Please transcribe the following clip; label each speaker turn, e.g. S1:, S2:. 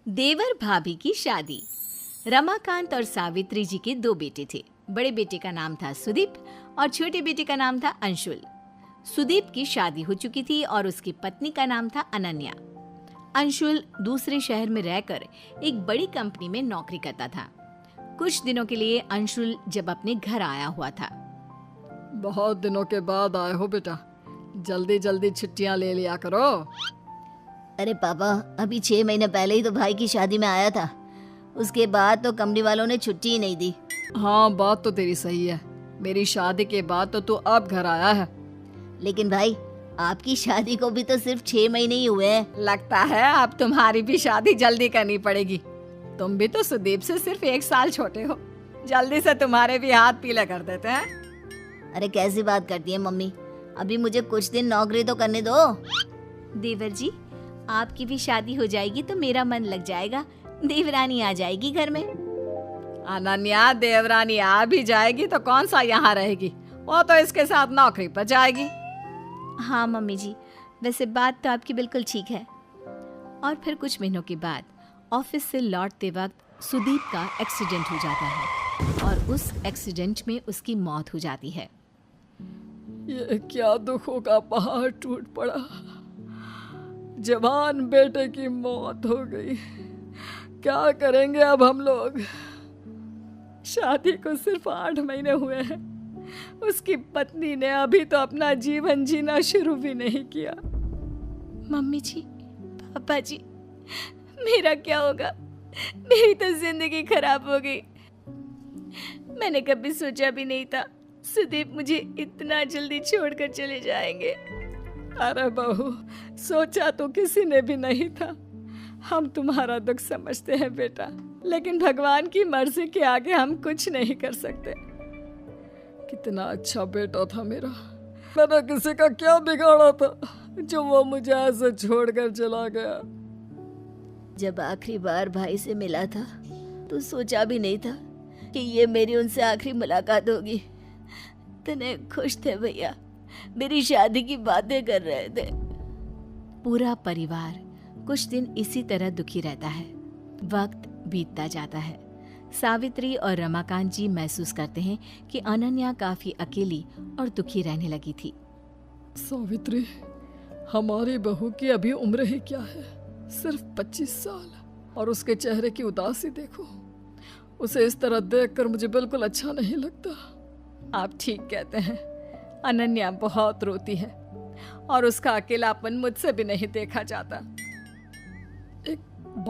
S1: देवर भाभी की शादी। रमाकांत और सावित्री जी के दो बेटे थे। बड़े बेटे का नाम था सुदीप और छोटे बेटे का नाम था अंशुल। सुदीप की शादी हो चुकी थी और उसकी पत्नी का नाम था अनन्या। अंशुल दूसरे शहर में रहकर एक बड़ी कंपनी में नौकरी करता था। कुछ दिनों के लिए अंशुल जब अपने घर आया हुआ था।
S2: बहुत दिनों के बाद आए हो बेटा, जल्दी जल्दी छुट्टियां ले लिया करो।
S3: अरे पापा, अभी 6 महीने पहले ही तो भाई की शादी में आया था। उसके बाद तो कंपनी वालों ने छुट्टी ही नहीं दी।
S2: हाँ, बात तो तेरी सही है। मेरी शादी के बाद तो तू अब घर आया है।
S3: लेकिन भाई, आपकी शादी को भी तो सिर्फ 6 महीने ही हुए हैं।
S2: लगता है अब तुम्हारी भी शादी जल्दी करनी पड़ेगी। तुम भी तो सुदीप से सिर्फ 1 साल छोटे हो। जल्दी से तुम्हारे भी हाथ पीले कर देते हैं।
S3: अरे कैसी बात करती है मम्मी, अभी मुझे कुछ दिन नौकरी तो करने दो।
S1: देवर जी, आपकी भी शादी हो जाएगी तो मेरा मन लग जाएगा। देवरानी आ जाएगी घर में।
S2: अनन्या देवरानी आ भी जाएगी तो कौन सा यहाँ रहेगी, वो तो इसके साथ नौकरी पर जाएगी।
S1: हाँ मम्मी जी, वैसे बात तो आपकी बिल्कुल ठीक है। और फिर कुछ महीनों के बाद ऑफिस से लौटते वक्त सुदीप का एक्सीडेंट हो जाता है और उस एक्सीडेंट में उसकी मौत हो जाती है।
S2: ये क्या दुखों का पहाड़ टूट पड़ा। जवान बेटे की मौत हो गई। क्या करेंगे अब हम लोग। शादी को सिर्फ 8 महीने हुए हैं। उसकी पत्नी ने अभी तो अपना जीवन जीना शुरू भी नहीं किया।
S1: मम्मी जी, पापा जी, मेरा क्या होगा? मेरी तो जिंदगी खराब हो गई। मैंने कभी सोचा भी नहीं था सुदीप मुझे इतना जल्दी छोड़कर चले जाएंगे।
S2: अरे बहू, सोचा तो किसी ने भी नहीं था। हम तुम्हारा दुख समझते हैं बेटा, लेकिन भगवान की मर्जी के आगे हम कुछ नहीं कर सकते। कितना अच्छा बेटा था मेरा। मैंने किसी का क्या बिगाड़ा था जो वो मुझे ऐसे छोड़कर चला गया।
S3: जब आखिरी बार भाई से मिला था तो सोचा भी नहीं था कि ये मेरी उनसे आखिरी मुलाकात होगी। इतने खुश थे भैया, मेरी शादी की बातें कर रहे थे।
S1: पूरा परिवार कुछ दिन इसी तरह दुखी रहता है। वक्त बीतता जाता है। सावित्री और रमाकांत जी महसूस करते हैं कि अनन्या काफी अकेली और दुखी रहने लगी थी।
S2: सावित्री, हमारी बहू की अभी उम्र ही क्या है, सिर्फ 25 साल, और उसके चेहरे की उदासी देखो। उसे इस तरह देखकर मुझे बिल्कुल अच्छा नहीं लगता। आप ठीक कहते हैं, अनन्या बहुत रोती है और उसका अकेलापन मुझसे भी नहीं देखा जाता। एक बात